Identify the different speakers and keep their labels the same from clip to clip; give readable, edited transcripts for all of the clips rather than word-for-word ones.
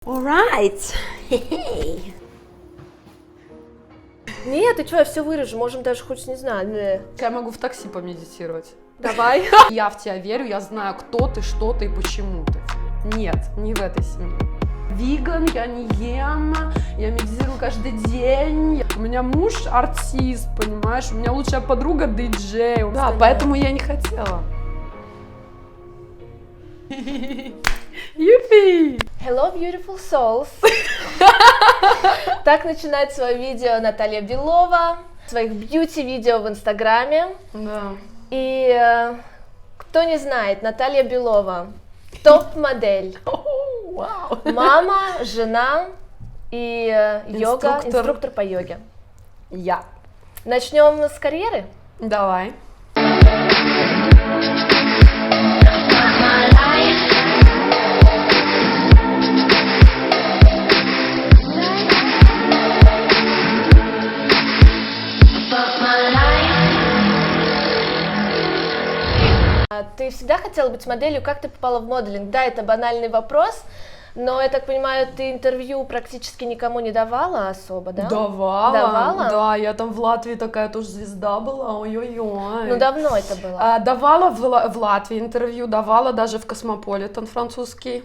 Speaker 1: Alright. Нет, ты что, я все вырежу, можем даже хоть, не знаю.
Speaker 2: Я могу в такси помедитировать.
Speaker 1: Давай.
Speaker 2: Я в тебя верю, я знаю, кто ты, что ты и почему ты. Нет, не в этой семье. Виган, я не ем, я медитирую каждый день. У меня муж артист, понимаешь? У меня лучшая подруга диджей. Да, поэтому я не хотела. Юпи!
Speaker 1: Hello, beautiful souls. Так начинает свое видео Наталья Белова, своих бьюти-видео в Инстаграме.
Speaker 2: Да.
Speaker 1: И кто не знает, Наталья Белова топ-модель.
Speaker 2: Вау.
Speaker 1: Мама, жена и инструктор по йоге.
Speaker 2: Я.
Speaker 1: Начнем с карьеры?
Speaker 2: Давай.
Speaker 1: Ты всегда хотела быть моделью, как ты попала в моделинг? Да, это банальный вопрос, но, я так понимаю, ты интервью практически никому не давала особо, да?
Speaker 2: Давала? Да, я там в Латвии такая тоже звезда была, ой-ой-ой.
Speaker 1: Ну, давно это было?
Speaker 2: Давала в Латвии интервью, давала даже в Космополитен французский,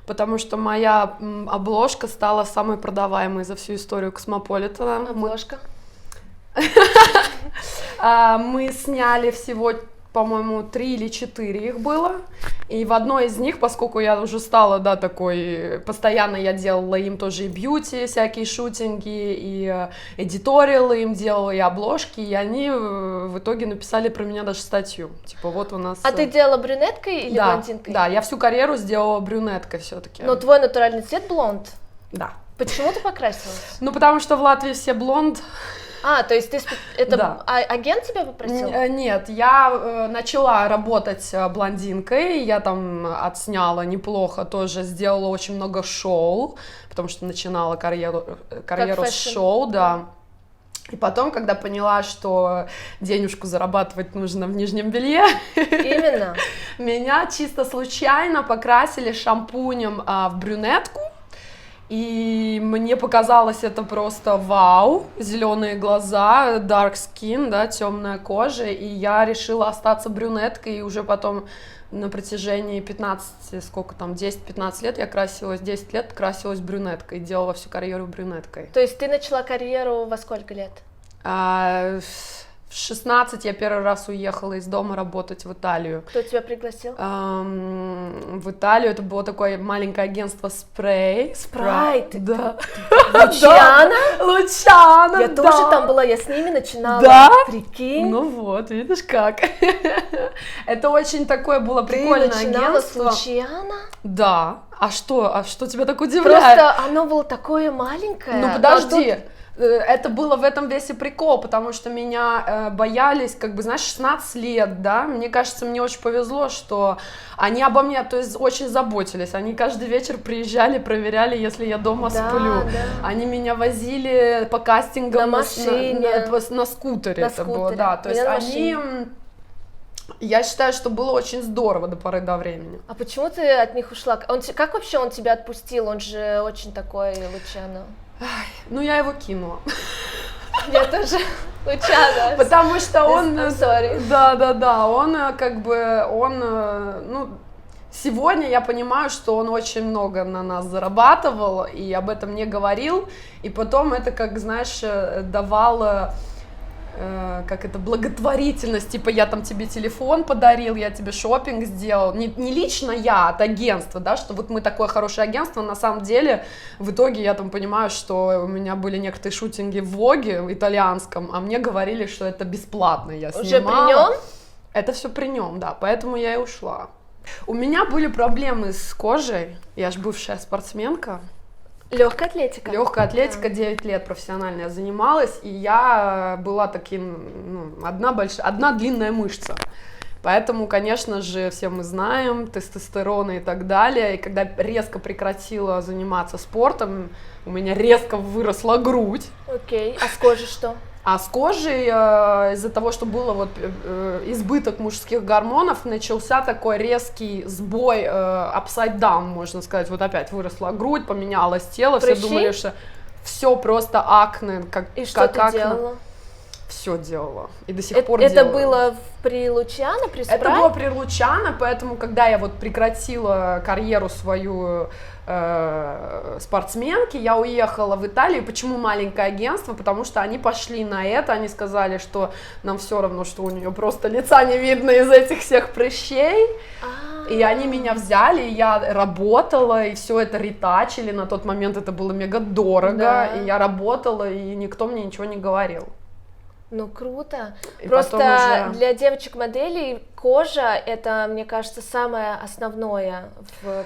Speaker 2: потому что моя обложка стала самой продаваемой за всю историю Космополитена.
Speaker 1: Обложка?
Speaker 2: Мы сняли всего, по-моему, 3 или 4 их было, и в одной из них, поскольку я уже стала, да, такой, постоянно я делала им тоже и бьюти, всякие шутинги, и эдиториалы им делала, и обложки, и они в итоге написали про меня даже статью, типа вот у нас...
Speaker 1: А ты делала брюнеткой или
Speaker 2: да,
Speaker 1: блондинкой? Да,
Speaker 2: я всю карьеру сделала брюнеткой все-таки.
Speaker 1: Но твой натуральный цвет блонд?
Speaker 2: Да.
Speaker 1: Почему ты покрасилась?
Speaker 2: Ну, потому что в Латвии все блонд.
Speaker 1: То есть это
Speaker 2: да.
Speaker 1: Агент тебя попросил?
Speaker 2: Нет, я начала работать блондинкой, я там отсняла неплохо, тоже сделала очень много шоу, потому что начинала карьеру с шоу, да. И потом, когда поняла, что денежку зарабатывать нужно в нижнем белье,
Speaker 1: именно,
Speaker 2: меня чисто случайно покрасили шампунем в брюнетку. И мне показалось это просто вау, зеленые глаза, dark skin, да, темная кожа, и я решила остаться брюнеткой, и уже потом на протяжении 10-15 лет я красилась, 10 лет красилась брюнеткой, делала всю карьеру брюнеткой.
Speaker 1: То есть ты начала карьеру во сколько лет?
Speaker 2: В 16 я первый раз уехала из дома работать в Италию.
Speaker 1: Кто тебя пригласил?
Speaker 2: В Италию это было такое маленькое агентство Спрайт.
Speaker 1: Да. Лучана?
Speaker 2: Лучана,
Speaker 1: я тоже там была, я с ними начинала.
Speaker 2: Да?
Speaker 1: Прикинь.
Speaker 2: Ну вот, видишь как. Это очень такое было прикольное агентство.
Speaker 1: Ты начинала с Лучана?
Speaker 2: Да. А что тебя так удивляет?
Speaker 1: Просто оно было такое маленькое.
Speaker 2: Ну подожди. Это было в этом весь и прикол, потому что меня боялись, как бы, знаешь, 16 лет, да, мне кажется, мне очень повезло, что они обо мне, то есть, очень заботились, они каждый вечер приезжали, проверяли, если я дома сплю,
Speaker 1: да.
Speaker 2: Они меня возили по кастингам
Speaker 1: на машине,
Speaker 2: на скутере, это было, да, то есть они... Я считаю, что было очень здорово до поры до времени.
Speaker 1: А почему ты от них ушла? Как вообще он тебя отпустил? Он же очень такой Лучано.
Speaker 2: Ну, я его кинула.
Speaker 1: Я тоже Лучано.
Speaker 2: Потому что он...
Speaker 1: sorry.
Speaker 2: Да, он сегодня я понимаю, что он очень много на нас зарабатывал и об этом не говорил, и потом это, как, знаешь, давало... как это, благотворительность, типа я там тебе телефон подарил, я тебе шопинг сделал, не лично я, от агентства, да, что вот мы такое хорошее агентство, на самом деле в итоге я там понимаю, что у меня были некоторые шутинги в влоге в итальянском, а мне говорили, что это бесплатно, я снимала.
Speaker 1: Уже при нем?
Speaker 2: Это все при нем, да, поэтому я и ушла. У меня были проблемы с кожей, я же бывшая спортсменка.
Speaker 1: Легкая атлетика.
Speaker 2: Легкая атлетика, 9 лет профессионально я занималась, и я была таким, одна длинная мышца. Поэтому, конечно же, все мы знаем, тестостерон и так далее. И когда резко прекратила заниматься спортом, у меня резко выросла грудь.
Speaker 1: Окей, а с кожей что?
Speaker 2: А с кожей из-за того, что было вот избыток мужских гормонов, начался такой резкий сбой, upside down, можно сказать. Вот опять выросла грудь, поменялось тело,
Speaker 1: Прыщи?
Speaker 2: все думали, что все просто акне,
Speaker 1: И что ты
Speaker 2: акне.
Speaker 1: делала?
Speaker 2: Все делала. И до сих пор
Speaker 1: Это
Speaker 2: делаю.
Speaker 1: было при Лучано, при
Speaker 2: Это
Speaker 1: Спрай?
Speaker 2: было при Лучано, поэтому, когда я вот прекратила карьеру свою спортсменки, я уехала в Италию. Почему маленькое агентство? Потому что они пошли на это, они сказали, что нам все равно, что у нее просто лица не видно из этих всех прыщей. И они меня взяли, и я работала, и все это ретачили. На тот момент это было мега дорого,
Speaker 1: Да.
Speaker 2: и я работала, и никто мне ничего не говорил.
Speaker 1: Ну, круто.
Speaker 2: И
Speaker 1: Просто
Speaker 2: потом уже-
Speaker 1: для девочек-моделей кожа, это, мне кажется, самое основное в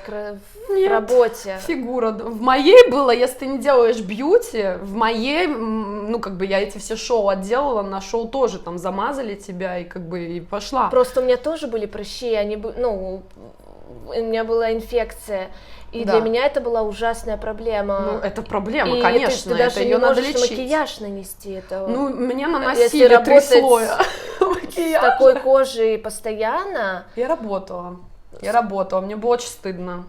Speaker 2: Нет.
Speaker 1: работе.
Speaker 2: Фигура. В моей было, если ты не делаешь бьюти, в моей, ну, как бы я эти все шоу отделала, на шоу тоже там замазали тебя, и как бы и пошла.
Speaker 1: Просто у меня тоже были прыщи, ну, у меня была инфекция, и
Speaker 2: Да.
Speaker 1: для меня это была ужасная проблема.
Speaker 2: Ну, это проблема,
Speaker 1: И
Speaker 2: конечно,
Speaker 1: ты даже
Speaker 2: это
Speaker 1: не
Speaker 2: ее надо
Speaker 1: можешь
Speaker 2: лечить.
Speaker 1: макияж нанести. Это
Speaker 2: Ну, мне
Speaker 1: если
Speaker 2: наносили 3
Speaker 1: работать
Speaker 2: слоя
Speaker 1: с
Speaker 2: макияжа.
Speaker 1: такой кожей постоянно.
Speaker 2: Я работала, мне было очень стыдно.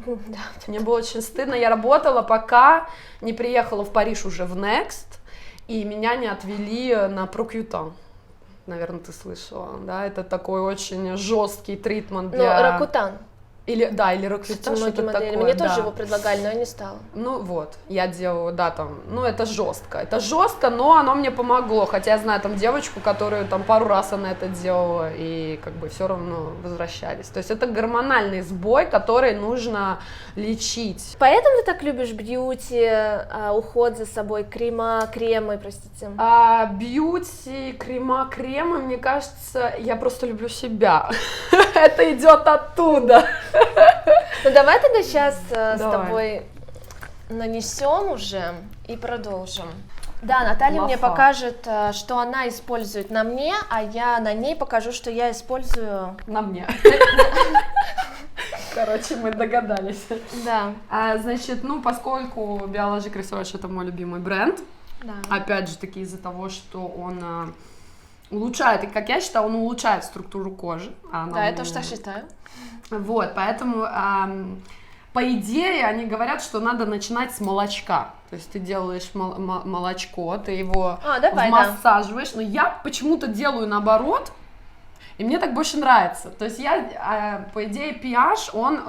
Speaker 1: Да.
Speaker 2: Мне было очень стыдно, я работала, пока не приехала в Париж уже в Next, и меня не отвели на Прокьютан. Наверное, ты слышала, да? Это такой очень жесткий тритмент
Speaker 1: Ну,
Speaker 2: для...
Speaker 1: Ракутан.
Speaker 2: Или Рокьютан, что-то такое,
Speaker 1: Мне
Speaker 2: да.
Speaker 1: тоже его предлагали, но я не стала.
Speaker 2: Ну вот, я делаю, да, там, ну это жестко, но оно мне помогло, хотя я знаю там девочку, которую там пару раз она это делала, и как бы все равно возвращались. То есть это гормональный сбой, который нужно лечить.
Speaker 1: Поэтому ты так любишь бьюти, уход за собой, кремы, простите.
Speaker 2: Бьюти, кремы, мне кажется, я просто люблю себя. Это идет оттуда.
Speaker 1: Ну давай тогда сейчас с
Speaker 2: Давай.
Speaker 1: тобой нанесем уже и продолжим. Да, Наталья мне
Speaker 2: Мафа.
Speaker 1: покажет, что она использует на мне, а я на ней покажу, что я использую.
Speaker 2: На мне. Короче, мы догадались.
Speaker 1: Да.
Speaker 2: Значит, ну, поскольку Biologic Research это мой любимый бренд,
Speaker 1: Да.
Speaker 2: опять же таки из-за того, что он улучшает, и как я считаю, он улучшает структуру кожи.
Speaker 1: Да, я тоже так считаю.
Speaker 2: Вот, поэтому, по идее, они говорят, что надо начинать с молочка. То есть ты делаешь молочко, ты его
Speaker 1: давай,
Speaker 2: вмассаживаешь, но я почему-то делаю наоборот, и мне так больше нравится. То есть я, по идее, pH, он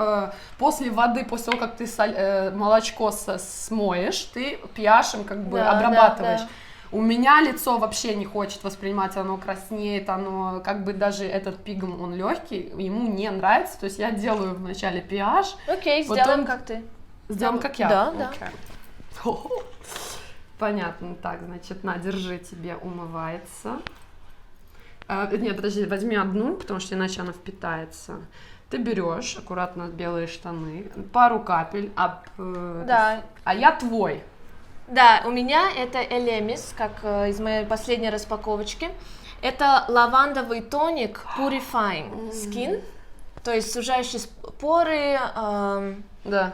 Speaker 2: после воды, после того, как ты молочко смоешь, ты pH как бы
Speaker 1: Да,
Speaker 2: обрабатываешь.
Speaker 1: да.
Speaker 2: У меня лицо вообще не хочет воспринимать, оно краснеет, оно как бы даже этот пигмент, он легкий, ему не нравится. То есть я делаю вначале pH.
Speaker 1: Окей,
Speaker 2: Потом-
Speaker 1: сделаем как ты.
Speaker 2: Сделаем как я.
Speaker 1: Да, да.
Speaker 2: Окей. Понятно. Так, значит, на, держи, тебе умывается. Нет, подожди, возьми одну, потому что иначе она впитается. Ты берешь аккуратно белые штаны, пару капель,
Speaker 1: Да.
Speaker 2: а я твой.
Speaker 1: Да, у меня это Elemis, как из моей последней распаковочки. Это лавандовый тоник Purifying Skin, то есть сужающий поры.
Speaker 2: Да.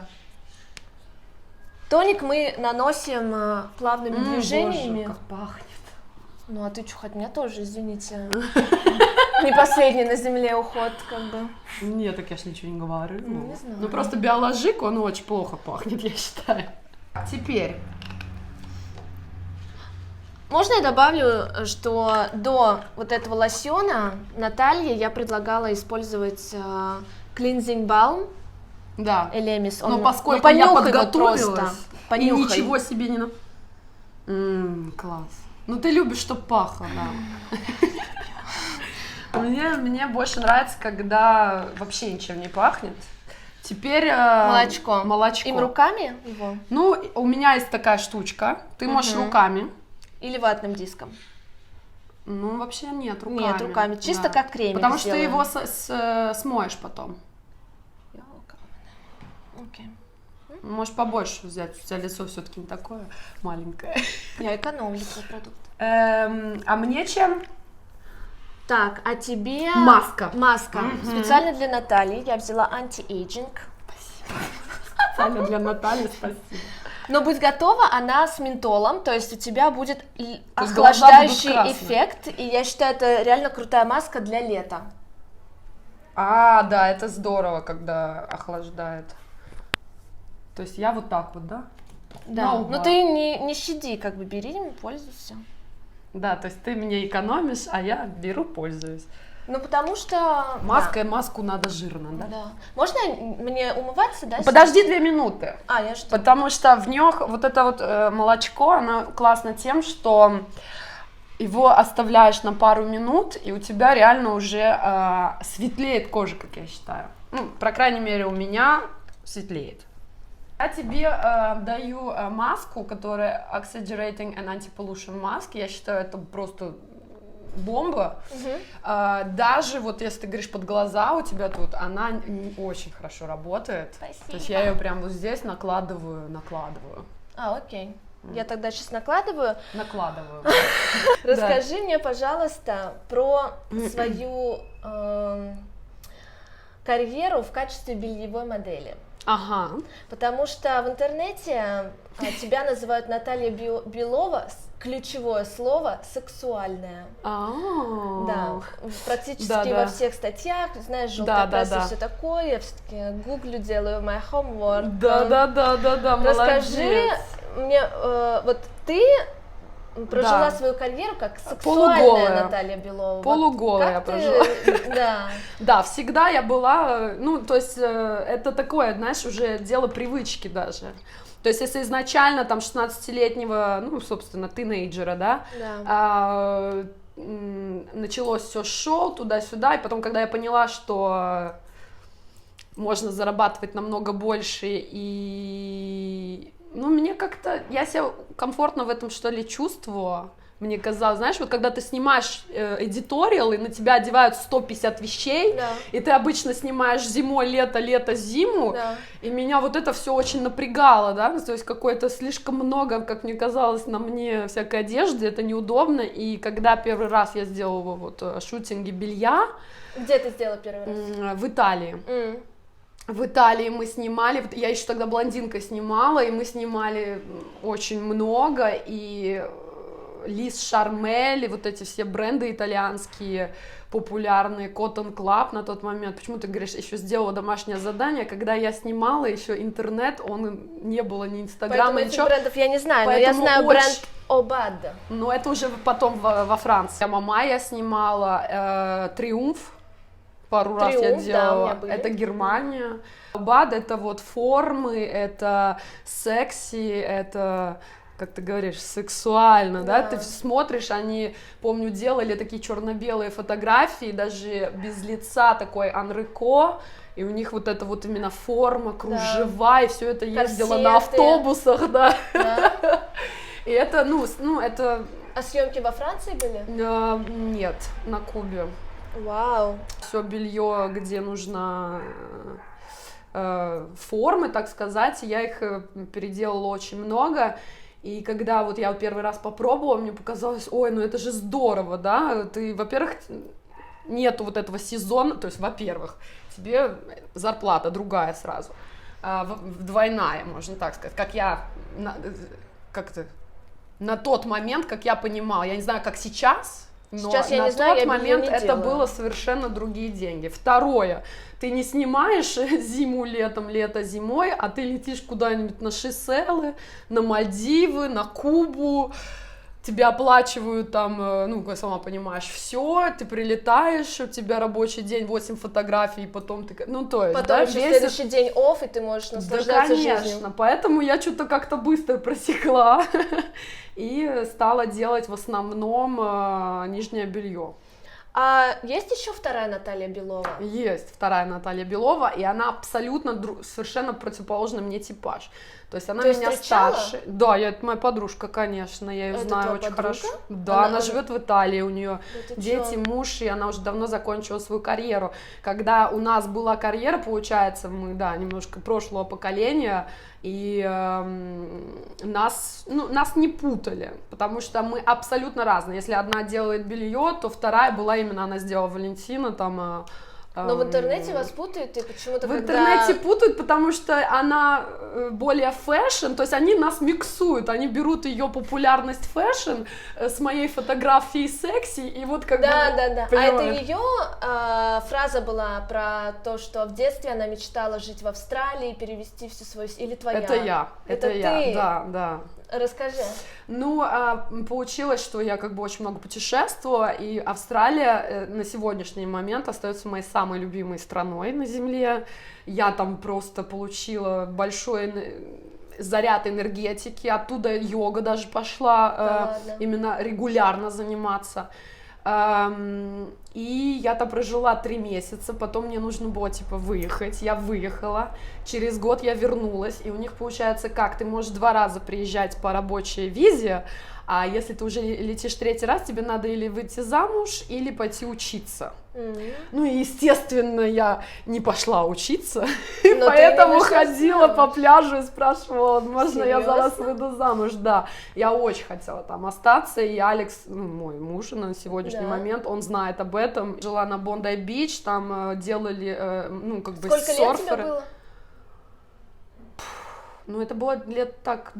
Speaker 1: Тоник мы наносим плавными движениями.
Speaker 2: Боже, как пахнет.
Speaker 1: Ну а ты что, хоть меня тоже, извините. Не последний на земле уход, как бы.
Speaker 2: Нет, так я ж ничего не говорю.
Speaker 1: Не знаю.
Speaker 2: Ну просто биологик, он очень плохо пахнет, я считаю. Теперь.
Speaker 1: Можно я добавлю, что до вот этого лосьона Наталье я предлагала использовать cleansing balm
Speaker 2: Да.
Speaker 1: Elemis.
Speaker 2: Но
Speaker 1: Он-
Speaker 2: поскольку
Speaker 1: ну,
Speaker 2: я
Speaker 1: понюхай вот
Speaker 2: подготовилась,
Speaker 1: просто,
Speaker 2: и
Speaker 1: понюхай.
Speaker 2: ничего себе не... Класс. Ну ты любишь, чтоб пахло, да. Мне больше нравится, когда вообще ничем не пахнет. Теперь
Speaker 1: Молочко.
Speaker 2: молочко.
Speaker 1: Им руками его?
Speaker 2: Ну, у меня есть такая штучка. Ты можешь руками.
Speaker 1: Или ватным диском?
Speaker 2: Ну, вообще нет, руками.
Speaker 1: Нет, руками. Чисто
Speaker 2: Да.
Speaker 1: как кремик
Speaker 2: Потому что ты
Speaker 1: сделаем.
Speaker 2: его смоешь потом.
Speaker 1: Окей.
Speaker 2: Можешь побольше взять, у тебя лицо все-таки не такое маленькое.
Speaker 1: Я экономлю свой продукт.
Speaker 2: А мне чем?
Speaker 1: Так, а тебе...
Speaker 2: Маска.
Speaker 1: Маска. Специально для Натальи я взяла anti-aging.
Speaker 2: Специально для Натальи, спасибо.
Speaker 1: Но будь готова, она с ментолом, то есть у тебя будет
Speaker 2: есть глаза будут
Speaker 1: охлаждающий
Speaker 2: красные.
Speaker 1: эффект, и я считаю, это реально крутая маска для лета.
Speaker 2: Да, это здорово, когда охлаждает. То есть я вот так вот, да?
Speaker 1: Да,
Speaker 2: Наугад.
Speaker 1: но ты не щади, как бы бери, пользуйся.
Speaker 2: Да, то есть ты мне экономишь, а я беру, пользуюсь.
Speaker 1: Ну, потому что...
Speaker 2: Маску надо жирно, да?
Speaker 1: Да. Можно мне умываться, да?
Speaker 2: Подожди 2 минуты.
Speaker 1: Я жду.
Speaker 2: Потому что в нёх вот это вот молочко, оно классно тем, что его оставляешь на пару минут, и у тебя реально уже светлеет кожа, как я считаю. Ну, по крайней мере, у меня светлеет. Я тебе даю маску, которая Oxygenating and Anti-Pollution Mask. Я считаю, это просто бомба. Даже вот если ты говоришь под глаза, у тебя тут, она очень хорошо работает.
Speaker 1: Спасибо.
Speaker 2: То есть я ее прям вот здесь накладываю.
Speaker 1: Окей. Я тогда сейчас накладываю. Расскажи мне, пожалуйста, про свою карьеру в качестве бельевой модели.
Speaker 2: Ага.
Speaker 1: Потому что в интернете тебя называют Наталья Белова, ключевое слово сексуальное. Да, практически во всех статьях, знаешь, желтая пресса и все такое, я все-таки гуглю, делаю my homework.
Speaker 2: Да,
Speaker 1: Расскажи мне, вот ты прожила свою карьеру как сексуальная Наталья Белова.
Speaker 2: Полуголая я прожила.
Speaker 1: Да.
Speaker 2: Да, всегда я была, ну, то есть это такое, знаешь, уже дело привычки даже. То есть если изначально там 16-летнего, ну, собственно, тинейджера, да. Началось все с шоу туда-сюда, и потом, когда я поняла, что можно зарабатывать намного больше, и, ну, мне как-то, я себя комфортно в этом, что ли, чувствовала. Мне казалось, знаешь, вот когда ты снимаешь эдиториал, и на тебя одевают 150 вещей, и ты обычно снимаешь зимой, лето, зиму, и меня вот это все очень напрягало, да, то есть какое-то слишком много, как мне казалось, на мне всякой одежды, это неудобно, и когда первый раз я сделала вот шутинги белья...
Speaker 1: Где ты сделала первый раз?
Speaker 2: В Италии. В Италии мы снимали, я еще тогда блондинкой снимала, и мы снимали очень много, и Лис Шармель, и вот эти все бренды итальянские, популярные, Cotton Club на тот момент. Почему ты говоришь, еще сделала домашнее задание, когда я снимала, еще интернет, он не было ни Инстаграма,
Speaker 1: поэтому
Speaker 2: ничего.
Speaker 1: Этих брендов я не знаю, но я знаю бренд Обад.
Speaker 2: Ну, это уже потом во Франции. Мама я снимала, Триумф. Пару раз я делала, это Германия. Обад — это вот формы, это секси, это, как ты говоришь, сексуально, да? Ты смотришь, они, помню, делали такие черно-белые фотографии, даже без лица, такой анреко, и у них вот это вот именно форма, кружева, и все это ездило на автобусах, да. И это, ну, это...
Speaker 1: А съемки во Франции были?
Speaker 2: Нет, на Кубе.
Speaker 1: Вау.
Speaker 2: Все белье, где нужно формы, так сказать, я их переделала очень много. И когда вот я первый раз попробовала, мне показалось, ой, ну это же здорово, да, ты, во-первых, нету вот этого сезона, то есть, во-первых, тебе зарплата другая сразу, двойная, можно так сказать, как я, как-то на тот момент, как я понимала, я не знаю, как сейчас, но
Speaker 1: сейчас я
Speaker 2: на
Speaker 1: не знаю,
Speaker 2: тот
Speaker 1: я
Speaker 2: момент это
Speaker 1: делаю.
Speaker 2: было совершенно другие деньги. Второе, ты не снимаешь зиму летом, лето зимой, а ты летишь куда-нибудь на Сейшелы, на Мальдивы, на Кубу, тебя оплачивают там, ну, сама понимаешь, все, ты прилетаешь, у тебя рабочий день, 8 фотографий, потом ты, ну, то есть,
Speaker 1: потом
Speaker 2: да,
Speaker 1: еще следующий день офф, и ты можешь наслаждаться жизнью.
Speaker 2: Да, конечно, поэтому я что-то как-то быстро просекла и стала делать в основном нижнее белье.
Speaker 1: А есть еще вторая Наталья Белова?
Speaker 2: Есть вторая Наталья Белова, и она абсолютно совершенно противоположный мне типаж. То есть она меня старше. Да, это моя подружка, конечно, я ее знаю очень хорошо. Да, она живет в Италии, у нее дети, муж, и она уже давно закончила свою карьеру. Когда у нас была карьера, получается, мы, да, немножко прошлого поколения, и нас не путали, потому что мы абсолютно разные. Если одна делает белье, то вторая была именно, она сделала Валентина, там,
Speaker 1: Но в интернете вас путают, и почему-то
Speaker 2: В интернете путают, потому что она более фэшн, то есть они нас миксуют, они берут ее популярность фэшн с моей фотографией секси, и вот как бы...
Speaker 1: Да. А это
Speaker 2: понимаешь?
Speaker 1: ее фраза была про то, что в детстве она мечтала жить в Австралии, перевести всю свою... Или твоя?
Speaker 2: Это я,
Speaker 1: Это
Speaker 2: я,
Speaker 1: ты?
Speaker 2: да.
Speaker 1: Расскажи.
Speaker 2: Ну, получилось, что я как бы очень много путешествовала, и Австралия на сегодняшний момент остается моей самой любимой страной на Земле. Я там просто получила большой заряд энергетики, оттуда йога даже пошла, именно регулярно заниматься. И я там прожила 3 месяца, потом мне нужно было, типа, выехать, я выехала, через год я вернулась, и у них получается как, ты можешь 2 раза приезжать по рабочей визе, а если ты уже летишь 3-й раз, тебе надо или выйти замуж, или пойти учиться. Ну и, естественно, я не пошла учиться, поэтому ходила по пляжу и спрашивала, можно я за вас выйду замуж, да. Я очень хотела там остаться, и Алекс, мой муж на сегодняшний момент, он знает об этом. Жила на Бондай-Бич, там делали, ну, как бы серферы.
Speaker 1: Сколько лет тебе было?
Speaker 2: Ну, это было лет так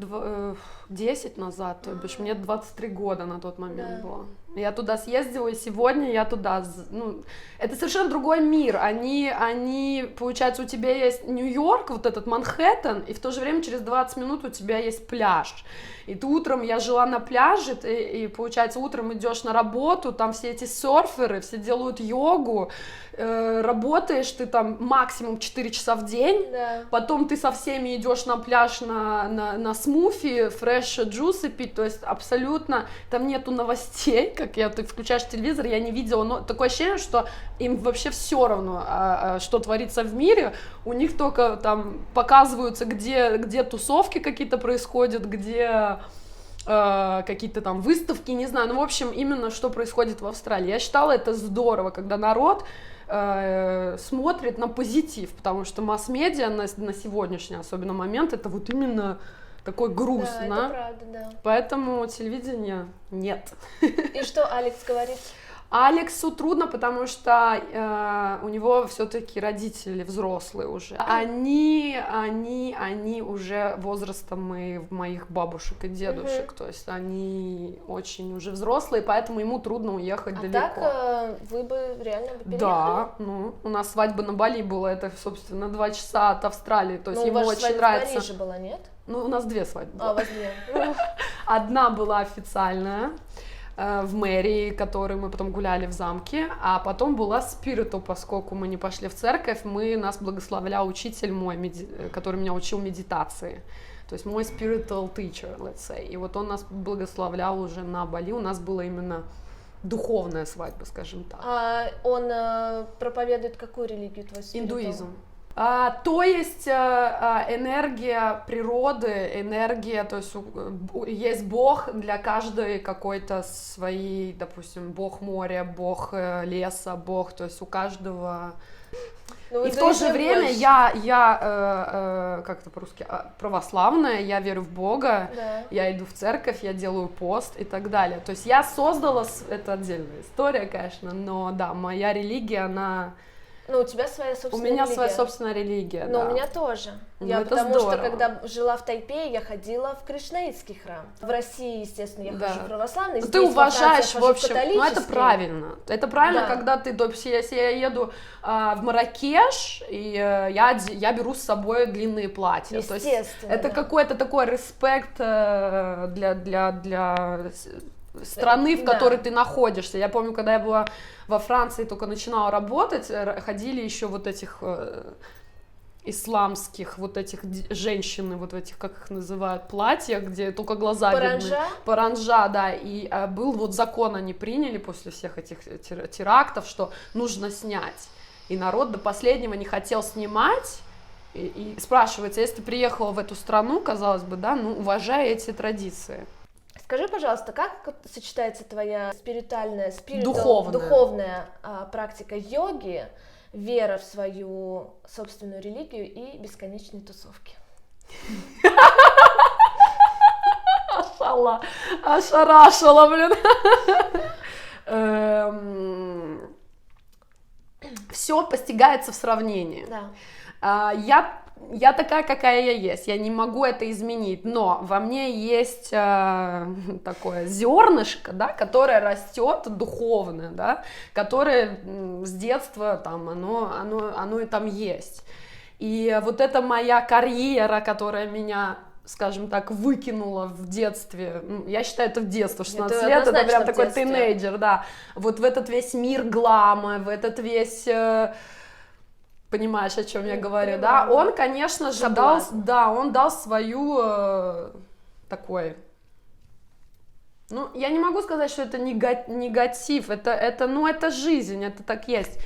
Speaker 2: 10 назад, то бишь мне 23 года на тот момент было. Я туда съездила, и сегодня я туда, ну, это совершенно другой мир, они, получается, у тебя есть Нью-Йорк, вот этот Манхэттен, и в то же время через 20 минут у тебя есть пляж, и ты утром, я жила на пляже, и получается, утром идешь на работу, там все эти серферы, все делают йогу, работаешь ты там максимум 4 часа в день, потом ты со всеми идешь на пляж на смуфи, фреш-джусы пить, то есть абсолютно, там нету новостей, как ты включаешь телевизор, я не видела, но такое ощущение, что им вообще все равно, что творится в мире, у них только там показываются, где тусовки какие-то происходят, где какие-то там выставки, не знаю, ну, в общем, именно что происходит в Австралии. Я считала это здорово, когда народ смотрит на позитив, потому что масс-медиа на сегодняшний, особенно момент, это вот именно такой груз,
Speaker 1: да? Это правда, да.
Speaker 2: Поэтому телевидения нет.
Speaker 1: И что Алекс говорит?
Speaker 2: Алексу трудно, потому что у него все-таки родители взрослые уже. Они уже возрастом моих бабушек и дедушек, то есть они очень уже взрослые, поэтому ему трудно уехать далеко.
Speaker 1: Так вы бы реально переехали?
Speaker 2: Да, ну, у нас свадьба на Бали была, это, собственно, 2 часа от Австралии, то есть
Speaker 1: ему
Speaker 2: очень нравится.
Speaker 1: В Париже была, нет?
Speaker 2: Ну, у нас 2 свадьбы.
Speaker 1: У вас 2.
Speaker 2: Одна была официальная, в мэрии, которой мы потом гуляли в замке, а потом была спириту, поскольку мы не пошли в церковь, нас благословлял учитель мой, который меня учил медитации, то есть мой spiritual teacher, let's say, и вот он нас благословлял уже на Бали, у нас была именно духовная свадьба, скажем так.
Speaker 1: А он проповедует какую религию, твой spiritual?
Speaker 2: Индуизм. То есть энергия природы, энергия, то есть есть Бог для каждой какой-то своей, допустим, Бог моря, Бог леса, Бог, то есть у каждого. Ну, и в то же время я как это по-русски, православная, я верю в Бога, я иду в церковь, я делаю пост и так далее. То есть я создала, это отдельная история, конечно, но да, моя религия, она...
Speaker 1: Ну, у тебя своя собственная религия.
Speaker 2: У меня своя собственная религия,
Speaker 1: Но
Speaker 2: да.
Speaker 1: у меня тоже. Потому что, когда жила в Тайпее, я ходила в кришнаитский храм. В России, естественно, я хожу в православный.
Speaker 2: Ты уважаешь, в общем,
Speaker 1: ну
Speaker 2: это правильно. Это правильно, когда ты, если я еду в Марракеш, и я беру с собой длинные платья.
Speaker 1: Естественно,
Speaker 2: это какой-то такой респект для страны, в которой ты находишься. Я помню, когда я была во Франции, только начинала работать, ходили еще вот этих исламских, вот этих женщины, вот в этих, как их называют, платьях, где только глаза видны. Паранджа, да, и был вот закон, они приняли после всех этих терактов, что нужно снять. И народ до последнего не хотел снимать, и спрашивается, если ты приехала в эту страну, казалось бы, да, ну, уважай эти традиции.
Speaker 1: Скажи, пожалуйста, как сочетается твоя
Speaker 2: духовная
Speaker 1: практика йоги, вера в свою собственную религию и бесконечные тусовки?
Speaker 2: Ошарашила, блин. все постигается в сравнении.
Speaker 1: Да.
Speaker 2: Я такая, какая я есть, я не могу это изменить, но во мне есть такое зернышко, да, которое растет духовное, да, которое с детства там, оно и там есть. И вот эта моя карьера, которая меня, скажем так, выкинула в детстве, я считаю, это в детстве, 16 лет, это прям такой тинейджер, да, вот в этот весь мир глама, в этот весь... Понимаешь, о чем я говорю, да? Он, конечно же, дал свою такой... Ну, я не могу сказать, что это негатив, это жизнь, это так есть.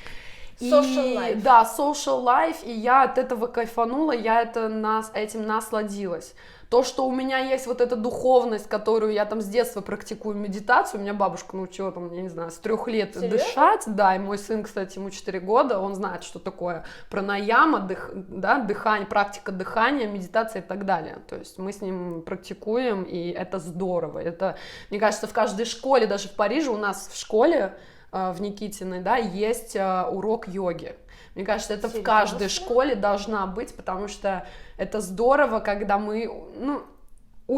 Speaker 1: Social life.
Speaker 2: Да, social life, и я от этого кайфанула, я этим насладилась. То, что у меня есть вот эта духовность, которую я там с детства практикую медитацию, у меня бабушка научила, там, я не знаю, с 3 лет дышать, да, и мой сын, кстати, ему 4 года, он знает, что такое пранаяма, дыхание, практика дыхания, медитация и так далее, то есть мы с ним практикуем, и это здорово, это, мне кажется, в каждой школе, даже в Париже у нас в школе, в Никитиной, да, есть урок йоги. Мне кажется, это в каждой школе должна быть, потому что это здорово, когда мы,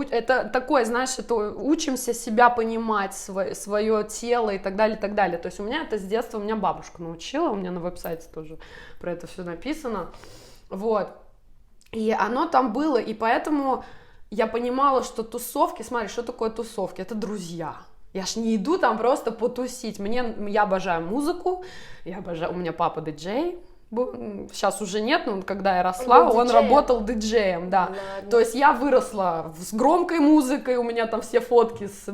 Speaker 2: это такое, знаешь, это учимся себя понимать, свое тело и так далее, и так далее. То есть у меня это с детства, у меня бабушка научила, у меня на веб-сайте тоже про это все написано, вот. И оно там было, и поэтому я понимала, что тусовки, смотри, что такое тусовки? Это друзья. Я ж не иду там просто потусить. Я обожаю музыку, у меня папа диджей, сейчас уже нет, но когда я росла, он работал диджеем, да.
Speaker 1: Ладно.
Speaker 2: То есть я выросла с громкой музыкой, у меня там все фотки с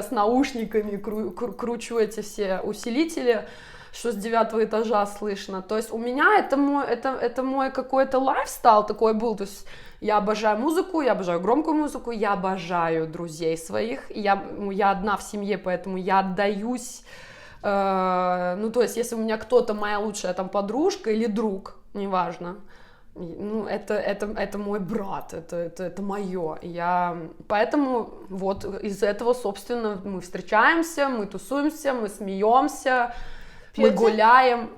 Speaker 2: наушниками, кручу эти все усилители, что с 9 этажа слышно. То есть у меня это мой какой-то лайфстайл такой был, то есть я обожаю музыку, я обожаю громкую музыку, я обожаю друзей своих, я одна в семье, поэтому я отдаюсь, то есть если у меня кто-то, моя лучшая там подружка или друг, неважно, это мой брат, это мое, поэтому вот из этого, собственно, мы встречаемся, мы тусуемся, мы смеемся, мы гуляем,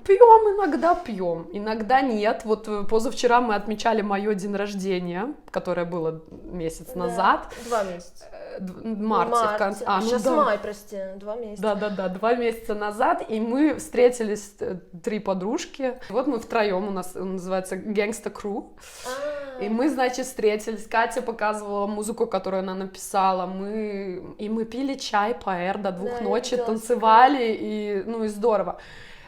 Speaker 2: иногда нет. Вот позавчера мы отмечали мое день рождения, которое было месяц назад.
Speaker 1: 2 месяца.
Speaker 2: Марте. В конце.
Speaker 1: Сейчас май, прости, 2 месяца.
Speaker 2: Да, 2 месяца назад, и мы встретились 3 подружки. Вот мы втроем, у нас называется Gangsta Crew. И мы, значит, встретились. Катя показывала музыку, которую она написала. Мы пили чай паэр до 2 ночи, танцевали, и здорово.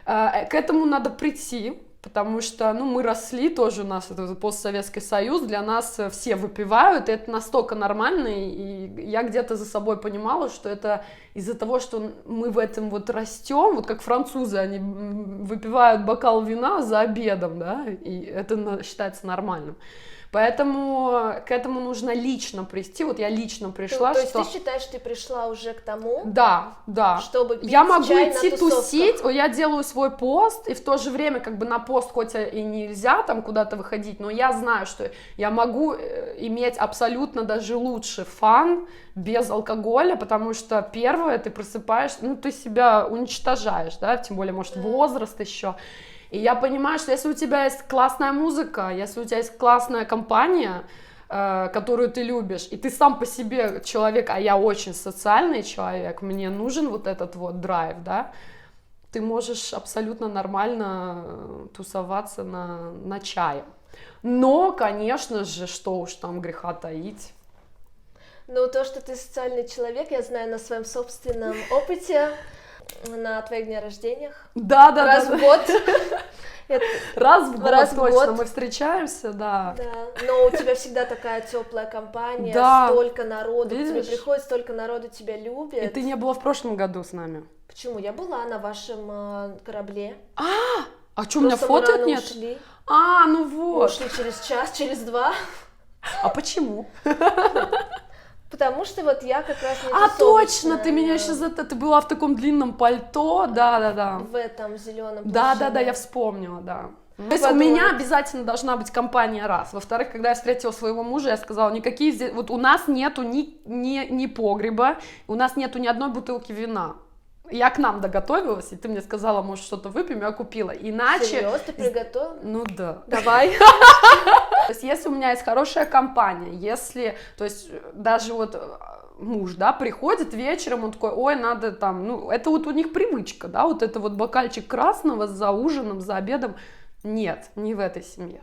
Speaker 2: К этому надо прийти, потому что, мы росли тоже, у нас это постсоветский союз, для нас все выпивают, и это настолько нормально, и я где-то за собой понимала, что это из-за того, что мы в этом вот растем, вот как французы, они выпивают бокал вина за обедом, да, и это считается нормальным. Поэтому к этому нужно лично прийти. Вот я лично пришла.
Speaker 1: То есть ты считаешь, что ты пришла уже к тому?
Speaker 2: Да.
Speaker 1: Чтобы пить
Speaker 2: я могу
Speaker 1: чай
Speaker 2: идти
Speaker 1: на тусовках.
Speaker 2: тусить, я делаю свой пост, и в то же время как бы на пост хоть и нельзя там куда-то выходить, но я знаю, что я могу иметь абсолютно даже лучше фан без алкоголя, потому что первое, ты просыпаешься, ты себя уничтожаешь, да, тем более, может, возраст еще. И я понимаю, что если у тебя есть классная музыка, если у тебя есть классная компания, которую ты любишь, и ты сам по себе человек, а я очень социальный человек, мне нужен вот этот вот драйв, да, ты можешь абсолютно нормально тусоваться на чае. Но, конечно же, что уж там греха таить.
Speaker 1: То, что ты социальный человек, я знаю на своем собственном опыте. На твоих днях рождениях.
Speaker 2: Да.
Speaker 1: Раз в год.
Speaker 2: Раз в год точно мы встречаемся, да.
Speaker 1: Но у тебя всегда такая теплая компания, столько народу, к тебе приходит, столько народу тебя любит.
Speaker 2: И ты не была в прошлом году с нами.
Speaker 1: Почему? Я была на вашем корабле.
Speaker 2: А что, у меня фоток нет?
Speaker 1: Ушли.
Speaker 2: Вот.
Speaker 1: Ушли через час, через 2.
Speaker 2: А почему?
Speaker 1: Потому что вот я как раз не
Speaker 2: точно, ты меня еще ты была в таком длинном пальто, да.
Speaker 1: В этом зеленом.
Speaker 2: Да, я вспомнила, да. То есть у меня обязательно должна быть компания раз. Во-вторых, когда я встретила своего мужа, я сказала, никакие здесь, вот у нас нету ни погреба, у нас нету ни одной бутылки вина. Я к нам доготовилась, и ты мне сказала, может, что-то выпьем, я купила. Иначе...
Speaker 1: Серьезно, ты приготовила?
Speaker 2: Ну да.
Speaker 1: Давай.
Speaker 2: То есть, если у меня есть хорошая компания, если, то есть, даже вот муж, да, приходит вечером, он такой, ой, надо там, ну, это вот у них привычка, да, вот это вот бокальчик красного за ужином, за обедом. Нет, не в этой семье.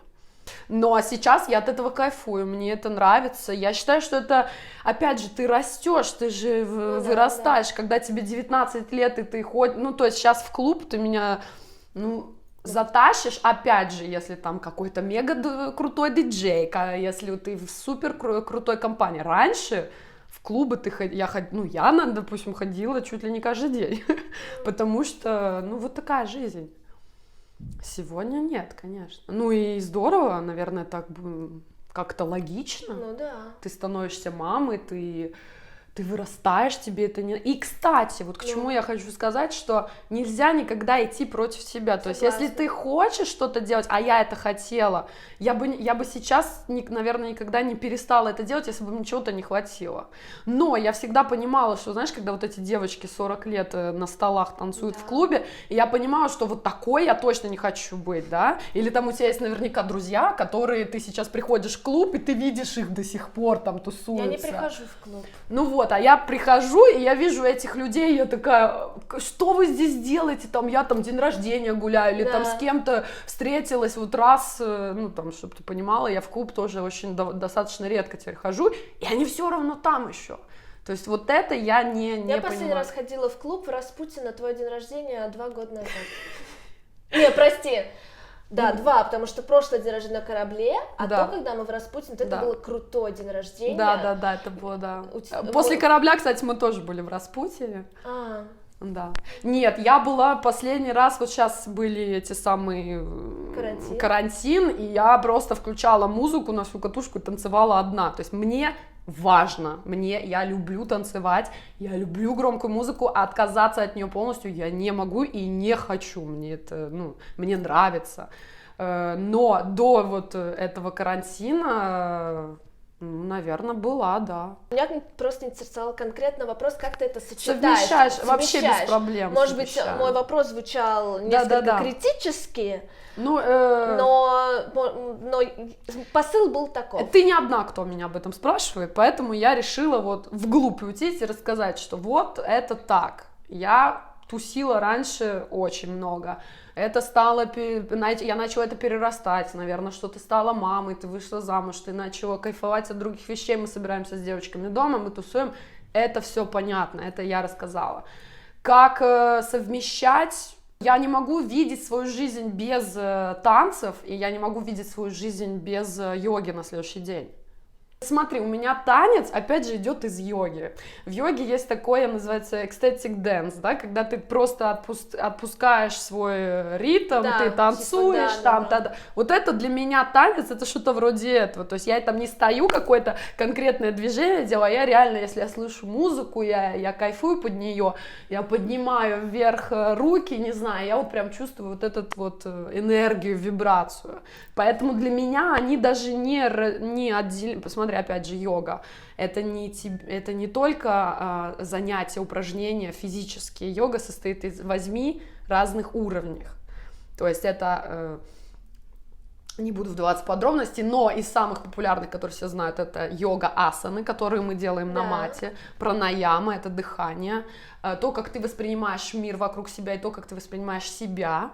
Speaker 2: Но сейчас я от этого кайфую, мне это нравится. Я считаю, что это, опять же, ты растешь, ты же вырастаешь, когда тебе 19 лет, и ты ходишь, ну, то есть сейчас в клуб ты меня, ну, затащишь, опять же, если там какой-то мега крутой диджей, если ты в супер крутой компании. Раньше в клубы я, допустим, ходила чуть ли не каждый день, потому что, ну, вот такая жизнь. Сегодня нет, конечно. Ну и здорово, наверное, так как-то логично.
Speaker 1: Ну да.
Speaker 2: Ты становишься мамой, ты вырастаешь, тебе это не... И, кстати, вот к чему я хочу сказать, что нельзя никогда идти против себя. То есть, если ты хочешь что-то делать, а я это хотела, я бы сейчас, наверное, никогда не перестала это делать, если бы мне чего-то не хватило. Но я всегда понимала, что, знаешь, когда вот эти девочки 40 лет на столах танцуют в клубе, и я понимала, что вот такой я точно не хочу быть, да? Или там у тебя есть наверняка друзья, которые ты сейчас приходишь в клуб, и ты видишь их до сих пор там тусуются.
Speaker 1: Я не прихожу в клуб.
Speaker 2: Ну вот, а я прихожу, и я вижу этих людей, и я такая, что вы здесь делаете, там, я там день рождения гуляю, или там с кем-то встретилась вот раз, ну там, чтобы ты понимала, я в клуб тоже очень достаточно редко теперь хожу, и они все равно там еще. То есть вот это я не понимаю.
Speaker 1: Я последний раз ходила в клуб в Распутин на твой день рождения 2 года назад. Не, прости. Да, 2, потому что прошлый день рождения на корабле, а то, когда мы в Распутин, это был крутой день рождения.
Speaker 2: Да, это было, да. После корабля, кстати, мы тоже были в Распутине. Да. Нет, я была последний раз, вот сейчас были эти самые карантин, и я просто включала музыку на всю катушку и танцевала одна. То есть мне важно, я люблю танцевать, я люблю громкую музыку, а отказаться от нее полностью я не могу и не хочу, мне это, ну, мне нравится. Но до вот этого карантина, наверное, была, да.
Speaker 1: Меня просто интересовал конкретно вопрос, как ты это сочетаешь.
Speaker 2: Совмещаешь, вообще без проблем.
Speaker 1: Может быть, мой вопрос звучал несколько критически, но посыл был такой.
Speaker 2: Ты не одна, кто меня об этом спрашивает, поэтому я решила вот вглубь уйти и рассказать, что вот это так. Я тусила раньше очень много. Это стало, я начала это перерастать, наверное, что ты стала мамой, ты вышла замуж, ты начала кайфовать от других вещей, мы собираемся с девочками дома, мы тусуем, это все понятно, это я рассказала. Как совмещать? Я не могу видеть свою жизнь без танцев, и я не могу видеть свою жизнь без йоги на следующий день. Смотри, у меня танец, опять же, идет из йоги. В йоге есть такое, называется ecstatic dance, да, когда ты просто отпускаешь свой ритм, ты танцуешь, типа, Вот это для меня танец, это что-то вроде этого. То есть я там не стою, какое-то конкретное движение делаю, а я реально, если я слышу музыку, я кайфую под нее, я поднимаю вверх руки, не знаю, я вот прям чувствую вот эту вот энергию, вибрацию. Поэтому для меня они даже не отдельно. Посмотри, опять же, йога. Это не только занятия, упражнения физические. Йога состоит из 8 разных уровней. То есть это, не буду вдаваться в подробности, но из самых популярных, которые все знают, это йога-асаны, которые мы делаем на мате, пранаяма, это дыхание, то, как ты воспринимаешь мир вокруг себя и то, как ты воспринимаешь себя,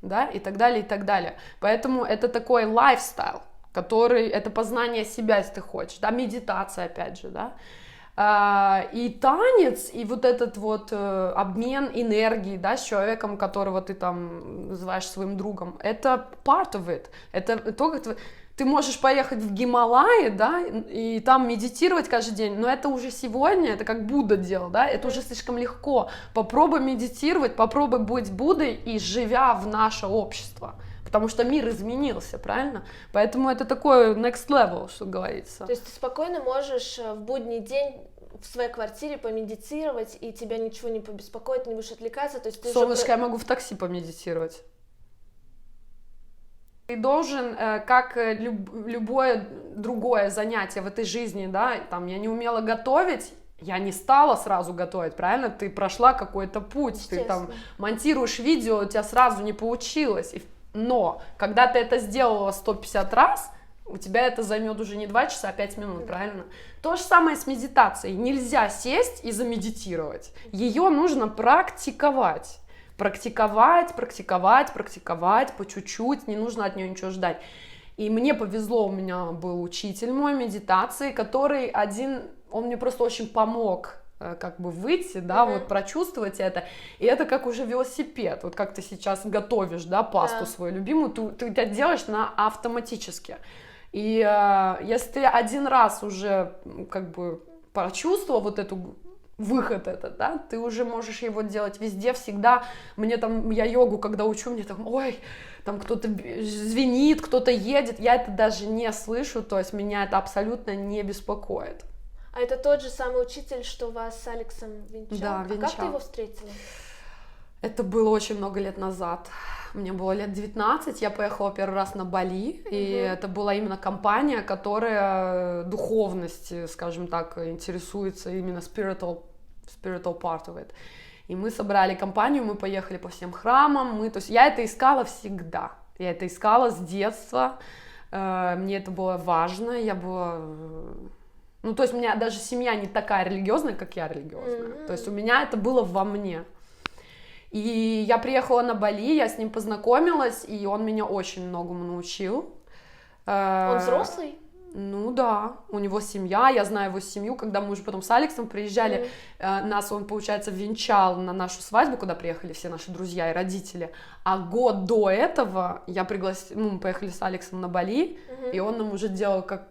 Speaker 2: да, и так далее, и так далее. Поэтому это такой лайфстайл, который, это познание себя, если ты хочешь, да, медитация, опять же, да, и танец, и вот этот вот обмен энергией, да, с человеком, которого ты там называешь своим другом, это part of it, это то, как ты можешь поехать в Гималаи, да, и там медитировать каждый день, но это уже сегодня, это как Будда делал, да, это уже слишком легко. Попробуй медитировать, попробуй быть Буддой и живя в наше общество, потому что мир изменился, правильно? Поэтому это такой next level, что говорится.
Speaker 1: То есть ты спокойно можешь в будний день в своей квартире помедитировать, и тебя ничего не побеспокоит, не будешь отвлекаться, то есть ты
Speaker 2: Солнышко, я могу в такси помедитировать. Ты должен, как любое другое занятие в этой жизни, да, там, я не умела готовить, я не стала сразу готовить, правильно? Ты прошла какой-то путь, ты там монтируешь видео, у тебя сразу не получилось. Но когда ты это сделала 150 раз, у тебя это займет уже не 2 часа, а 5 минут, правильно? То же самое с медитацией. Нельзя сесть и замедитировать. Ее нужно практиковать. Практиковать по чуть-чуть, не нужно от нее ничего ждать. И мне повезло, у меня был учитель мой медитации, который он мне просто очень помог как бы выйти, да, вот прочувствовать это, и это как уже велосипед, вот как ты сейчас готовишь, да, пасту свою любимую, ты это делаешь на автоматически, и если ты один раз уже как бы прочувствовал вот эту выход этот, да, ты уже можешь его делать везде, всегда. Мне там, я йогу, когда учу, мне там, ой, там кто-то звенит, кто-то едет, я это даже не слышу, то есть меня это абсолютно не беспокоит.
Speaker 1: А это тот же самый учитель, что вас с Алексом венчал?
Speaker 2: Да, венчал.
Speaker 1: А как ты его встретила?
Speaker 2: Это было очень много лет назад. Мне было лет 19, я поехала первый раз на Бали, и это была именно компания, которая духовностью, скажем так, интересуется, именно spiritual part of it. И мы собрали компанию, мы поехали по всем храмам, то есть я это искала всегда, я это искала с детства, мне это было важно, я была... Ну, то есть у меня даже семья не такая религиозная, как я религиозная, то есть у меня это было во мне. И я приехала на Бали, я с ним познакомилась, и он меня очень многому научил.
Speaker 1: Он взрослый?
Speaker 2: Ну да, у него семья, я знаю его семью, когда мы уже потом с Алексом приезжали, нас он, получается, венчал на нашу свадьбу, куда приехали все наши друзья и родители, а год до этого мы поехали с Алексом на Бали, и он нам уже делал, как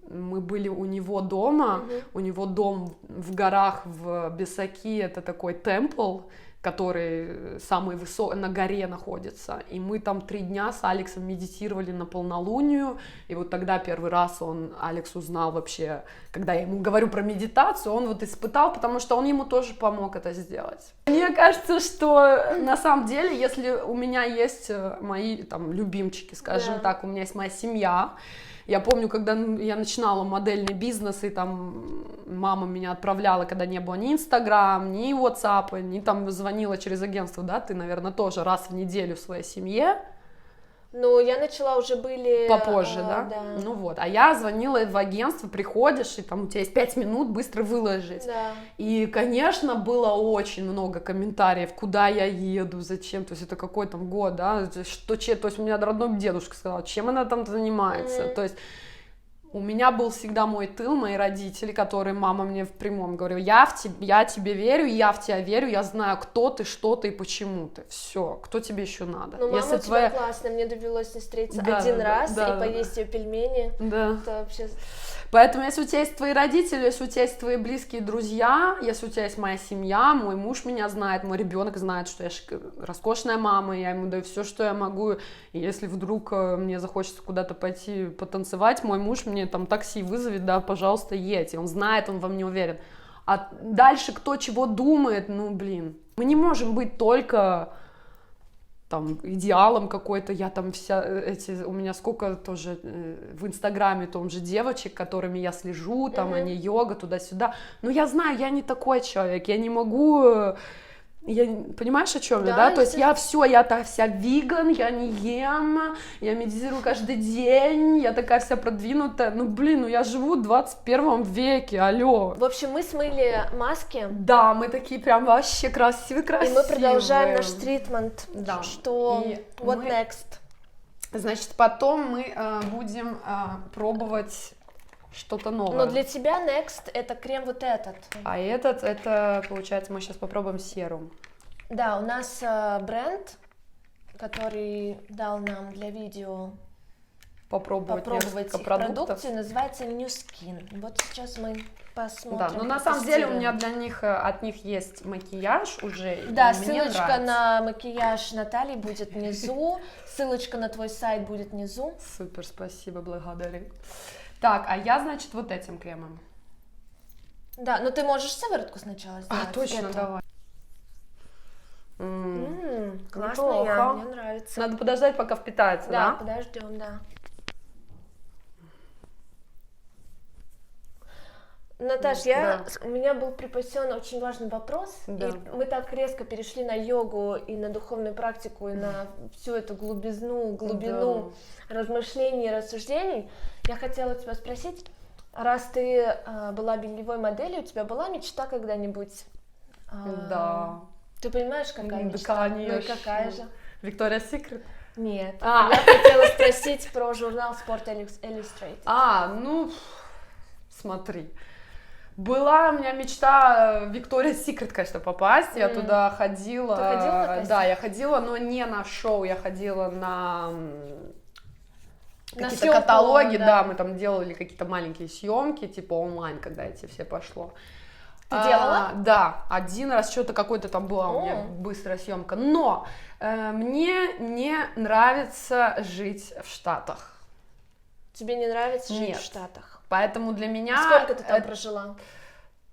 Speaker 2: мы были у него дома, у него дом в горах в Бесаки, это такой темпл, который самый высокий, на горе находится, и мы там 3 дня с Алексом медитировали на полнолунию, и вот тогда первый раз Алекс узнал вообще, когда я ему говорю про медитацию, он вот испытал, потому что он ему тоже помог это сделать. Мне кажется, что на самом деле, если у меня есть мои там любимчики, скажем так, у меня есть моя семья. Я помню, когда я начинала модельный бизнес, и там мама меня отправляла, когда не было ни Инстаграм, ни WhatsApp, ни там звонила через агентство, да, ты, наверное, тоже раз в неделю в своей семье.
Speaker 1: Ну, я начала уже были...
Speaker 2: Попозже, да? Ну вот, а я звонила в агентство, приходишь, и там у тебя есть 5 минут быстро выложить.
Speaker 1: Да.
Speaker 2: И, конечно, было очень много комментариев, куда я еду, зачем, то есть это какой там год, да, то есть у меня родной дедушка сказал, чем она там занимается, то есть у меня был всегда мой тыл, мои родители, которые мама мне в прямом говорила, я тебе верю, я в тебя верю, я знаю, кто ты, что ты и почему ты. Все, кто тебе еще надо?
Speaker 1: Ну, мама у тебя классная, мне довелось с ней встретиться один раз и поесть ее пельмени.
Speaker 2: Да.
Speaker 1: Это вообще...
Speaker 2: Поэтому, если у тебя есть твои родители, если у тебя есть твои близкие друзья, если у тебя есть моя семья, мой муж меня знает, мой ребенок знает, что я роскошная мама, я ему даю все, что я могу, и если вдруг мне захочется куда-то пойти потанцевать, мой муж мне там такси вызовет, да, пожалуйста, едь, и он знает, он во мне уверен. А дальше кто чего думает, ну, блин, мы не можем быть только... там, идеалом какой-то, я там у меня сколько тоже в Инстаграме том же девочек, которыми я слежу, там, они йога, туда-сюда, но я знаю, я не такой человек, я не могу, понимаешь, о чем я, да? То есть я вся виган, я не ем, я медитирую каждый день, я такая вся продвинутая, ну, блин, я живу в 21 веке, алло.
Speaker 1: В общем, мы смыли маски.
Speaker 2: Да, мы такие прям вообще красивые.
Speaker 1: И мы продолжаем наш тритмент. Да. Что? What next?
Speaker 2: Значит, потом мы будем пробовать что-то новое.
Speaker 1: Но для тебя next это крем вот этот.
Speaker 2: А это, получается, мы сейчас попробуем серум. Да,
Speaker 1: у нас бренд, который дал нам для видео попробовать их продукцию, называется New Skin. Вот сейчас мы посмотрим.
Speaker 2: Да, но на самом деле у меня от них есть макияж уже.
Speaker 1: Да, ссылочка на макияж Натальи будет внизу, ссылочка на твой сайт будет внизу.
Speaker 2: Супер, спасибо, благодарю. Так, а я, значит, вот этим кремом.
Speaker 1: Да, но ты можешь сыворотку сначала сделать.
Speaker 2: А, точно, давай.
Speaker 1: Классно, мне нравится.
Speaker 2: Надо подождать, пока впитается, да?
Speaker 1: Да, подождем, да. Наташ, у меня был припасен очень важный вопрос,
Speaker 2: Да.
Speaker 1: и мы так резко перешли на йогу и на духовную практику, и на всю эту глубину размышлений и рассуждений. Я хотела тебя спросить, раз ты была бельевой моделью, у тебя была мечта когда-нибудь?
Speaker 2: Да.
Speaker 1: Ты понимаешь, какая мечта?
Speaker 2: Конечно.
Speaker 1: Ну и какая же?
Speaker 2: Victoria's Secret?
Speaker 1: Нет. Я хотела спросить про журнал Sport Illustrated.
Speaker 2: Ну, смотри. Была у меня мечта в Victoria's Secret, конечно, попасть. Я туда ходила.
Speaker 1: Ты ходила на кастинг?
Speaker 2: Да, я ходила, но не на шоу, я ходила на какие-то
Speaker 1: съемку,
Speaker 2: каталоги,
Speaker 1: да.
Speaker 2: да, мы там делали какие-то маленькие съемки, типа онлайн, когда эти все пошло.
Speaker 1: Ты делала?
Speaker 2: Да, один раз что-то какое-то там была у меня
Speaker 1: О.
Speaker 2: быстрая съемка. Но мне не нравится жить в Штатах.
Speaker 1: Тебе не нравится жить
Speaker 2: Нет.
Speaker 1: в Штатах?
Speaker 2: Поэтому для меня...
Speaker 1: Сколько ты там прожила?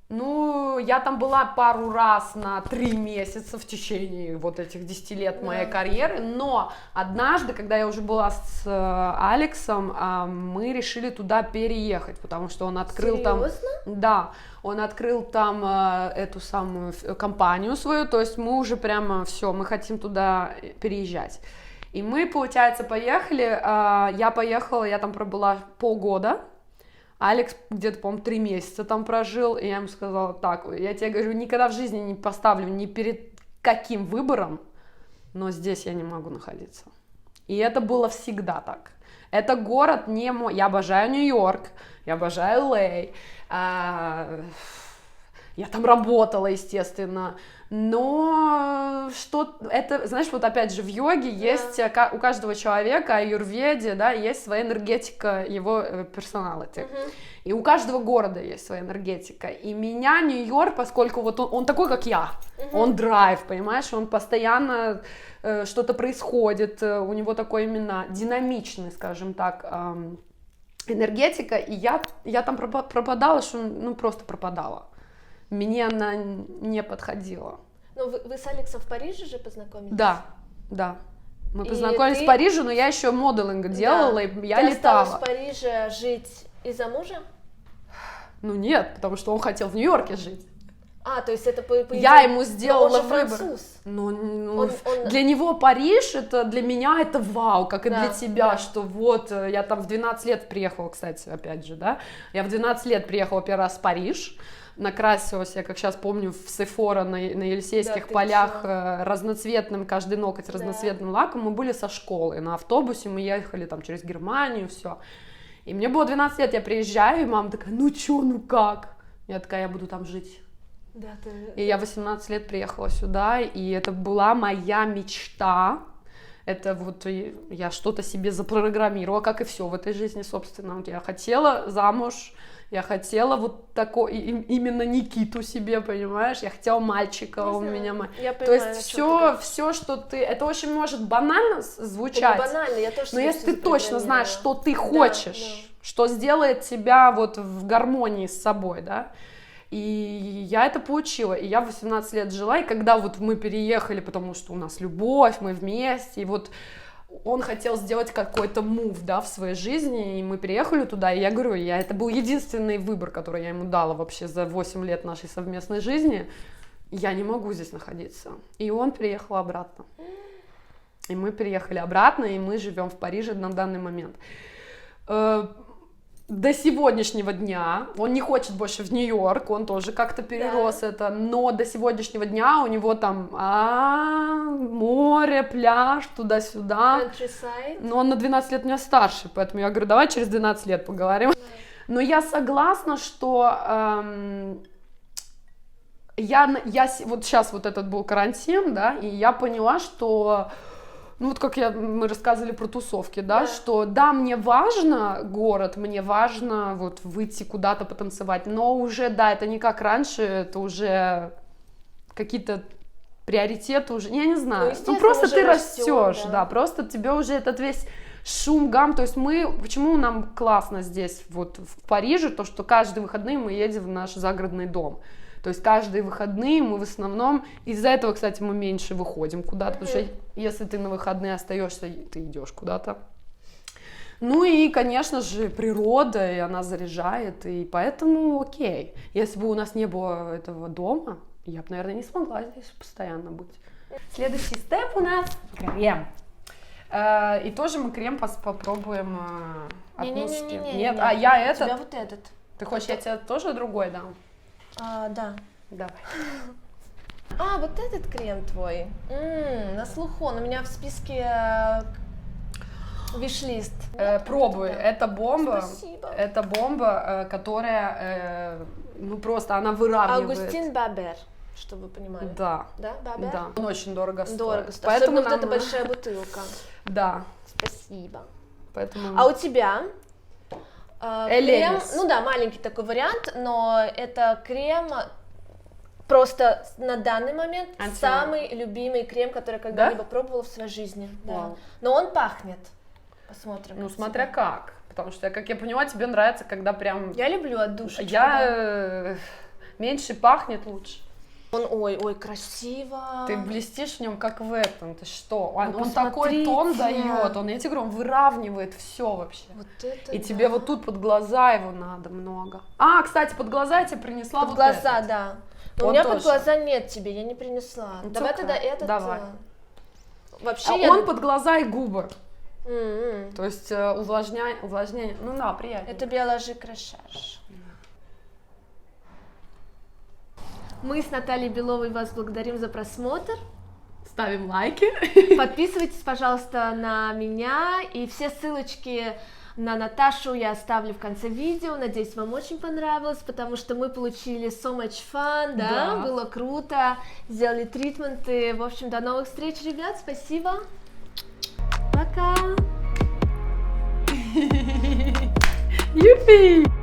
Speaker 2: Ну, я там была пару раз на 3 месяца в течение вот этих 10 лет моей карьеры, но однажды, когда я уже была с Алексом, мы решили туда переехать, потому что он открыл
Speaker 1: Серьезно?
Speaker 2: там... Да, он открыл там эту самую компанию свою, то есть мы уже прямо все, мы хотим туда переезжать. И мы, получается, поехали, я поехала, я там пробыла полгода, Алекс где-то, по-моему, 3 месяца там прожил, и я ему сказала, так, я тебе говорю, никогда в жизни не поставлю ни перед каким выбором, но здесь я не могу находиться. И это было всегда так. Это город не мой, я обожаю Нью-Йорк, я обожаю Л.А., я там работала, естественно, но что это, знаешь, вот опять же в йоге есть у каждого человека, аюрведе, да, есть своя энергетика его персоналити. И у каждого города есть своя энергетика. И меня Нью-Йорк, поскольку вот он такой, как я, он драйв, понимаешь, он постоянно что-то происходит, у него такой именно динамичный, скажем так, энергетика, и я там пропадала, что, ну, просто пропадала. Мне она не подходила.
Speaker 1: Ну, вы с Алексом в Париже же познакомились?
Speaker 2: Да. Мы
Speaker 1: И
Speaker 2: познакомились
Speaker 1: ты-
Speaker 2: в Париже, но я еще моделинг делала,
Speaker 1: Да.
Speaker 2: и я
Speaker 1: Ты
Speaker 2: летала.
Speaker 1: осталась в Париже жить из-за мужа?
Speaker 2: Ну нет, потому что он хотел в Нью-Йорке жить.
Speaker 1: То есть это по
Speaker 2: Я ему
Speaker 1: Но
Speaker 2: сделала
Speaker 1: он же
Speaker 2: выбор.
Speaker 1: француз.
Speaker 2: Ну,
Speaker 1: Он-
Speaker 2: для него Париж, это для меня это вау, как и
Speaker 1: Да,
Speaker 2: для тебя,
Speaker 1: да.
Speaker 2: что вот, я там в 12 лет приехала, кстати, опять же, да, я в 12 лет приехала первый раз в Париж, накрасилась, я как сейчас помню, в Сефора на Елисейских
Speaker 1: Да, ты
Speaker 2: полях
Speaker 1: чё?
Speaker 2: разноцветным, каждый ноготь разноцветным лаком, мы были со школы, на автобусе мы ехали там через Германию, все. И мне было 12 лет, я приезжаю, и мама такая, ну чё, ну как? Я такая, я буду там жить.
Speaker 1: Да, ты...
Speaker 2: И я 18 лет приехала сюда, и это была моя мечта. Это вот я что-то себе запрограммировала, как и все в этой жизни, собственно. Вот я хотела замуж, я хотела вот такой, именно Никиту себе, понимаешь? Я хотела мальчика,
Speaker 1: Не
Speaker 2: у
Speaker 1: знаю,
Speaker 2: меня
Speaker 1: я
Speaker 2: То
Speaker 1: понимаю,
Speaker 2: есть
Speaker 1: о чём ты говоришь.
Speaker 2: все, что ты... Это очень может банально
Speaker 1: Это
Speaker 2: звучать.
Speaker 1: не банально, я тоже
Speaker 2: Но
Speaker 1: себе
Speaker 2: если
Speaker 1: всё
Speaker 2: ты точно знаешь, что ты
Speaker 1: запрограммировала.
Speaker 2: хочешь, что сделает тебя вот в гармонии с собой, да, и я это получила, и я в 18 лет жила, и когда вот мы переехали, потому что у нас любовь, мы вместе, и вот он хотел сделать какой-то мув, да, в своей жизни, и мы переехали туда, и я говорю, это был единственный выбор, который я ему дала вообще за 8 лет нашей совместной жизни, я не могу здесь находиться, и он приехал обратно. И мы переехали обратно, и мы живем в Париже на данный момент. До сегодняшнего дня он не хочет больше в Нью-Йорк, он тоже как-то перерос это, но до сегодняшнего дня у него там море, пляж, туда-сюда.
Speaker 1: Countryside.
Speaker 2: Но он на 12 лет меня старше, поэтому я говорю, давай через 12 лет поговорим. Но я согласна, что вот сейчас вот этот был карантин, да, и я поняла, что, ну вот как мы рассказывали про тусовки, да, что да, мне важно город, мне важно вот выйти куда-то потанцевать, но уже, да, это не как раньше, это уже какие-то приоритеты уже, я не знаю,
Speaker 1: Ну,
Speaker 2: просто
Speaker 1: уже
Speaker 2: ты
Speaker 1: растём,
Speaker 2: растешь, да, просто тебе уже этот весь шум, гам, то есть почему нам классно здесь, вот в Париже, то, что каждые выходные мы едем в наш загородный дом. То есть каждые выходные мы в основном, из-за этого, кстати, мы меньше выходим куда-то, потому что если ты на выходные остаешься, ты идешь куда-то. Ну и, конечно же, природа, и она заряжает, и поэтому окей. Если бы у нас не было этого дома, я бы, наверное, не смогла здесь постоянно быть. Следующий степ у нас крем. И тоже мы крем попробуем от Нуски.
Speaker 1: Не-не-не-не.
Speaker 2: Нет, а я
Speaker 1: У тебя
Speaker 2: этот.
Speaker 1: вот этот.
Speaker 2: Ты хочешь, я тебе тоже другой дам?
Speaker 1: Да.
Speaker 2: Давай.
Speaker 1: А, вот этот крем твой. На слуху, он у меня в списке виш-лист.
Speaker 2: Пробуй,
Speaker 1: Да.
Speaker 2: это бомба.
Speaker 1: Спасибо.
Speaker 2: Это бомба, которая, ну просто она выравнивает.
Speaker 1: Августин Бабер, чтобы вы понимали.
Speaker 2: Да.
Speaker 1: Да, Бабер?
Speaker 2: Да, он очень дорого стоит.
Speaker 1: Дорого стоит.
Speaker 2: Поэтому
Speaker 1: Особенно вот
Speaker 2: нам-
Speaker 1: эта большая бутылка.
Speaker 2: Да,
Speaker 1: Спасибо.
Speaker 2: поэтому...
Speaker 1: А у тебя? Крем,
Speaker 2: Элемис.
Speaker 1: ну да, маленький такой вариант, но это крем просто на данный момент самый любимый крем, который я когда-либо пробовала в своей жизни. Да.
Speaker 2: Вау.
Speaker 1: Но он пахнет. Посмотрим.
Speaker 2: Ну,
Speaker 1: как
Speaker 2: смотря
Speaker 1: тебе.
Speaker 2: как. Потому что, как я поняла, тебе нравится, когда прям...
Speaker 1: Я люблю отдушечку.
Speaker 2: Я... Меньше пахнет, лучше.
Speaker 1: Он, ой, красиво.
Speaker 2: Ты блестишь в нем, как в этом. Ты что? Он
Speaker 1: посмотрите.
Speaker 2: такой тон дает. Он, я тебе говорю, он выравнивает все вообще.
Speaker 1: Вот это
Speaker 2: И
Speaker 1: да.
Speaker 2: тебе вот тут под глаза его надо много. А, кстати, под глаза я тебе принесла
Speaker 1: Под
Speaker 2: вот
Speaker 1: глаза,
Speaker 2: этот.
Speaker 1: да. Но у
Speaker 2: Он
Speaker 1: меня
Speaker 2: тоже.
Speaker 1: под глаза нет тебе, я не принесла.
Speaker 2: Ну,
Speaker 1: Давай
Speaker 2: цукор.
Speaker 1: тогда этот.
Speaker 2: Давай.
Speaker 1: Вообще
Speaker 2: А
Speaker 1: я...
Speaker 2: он под глаза и губы.
Speaker 1: М-м.
Speaker 2: То есть увлажнение. Ну да, приятно.
Speaker 1: Это биологи крашаж. Мы с Натальей Беловой вас благодарим за просмотр.
Speaker 2: Ставим лайки.
Speaker 1: Подписывайтесь, пожалуйста, на меня, и все ссылочки на Наташу я оставлю в конце видео. Надеюсь, вам очень понравилось, потому что мы получили so much fun, да,
Speaker 2: Да.
Speaker 1: было круто, сделали тритменты. В общем, до новых встреч, ребят, спасибо. Пока.
Speaker 2: Юпи!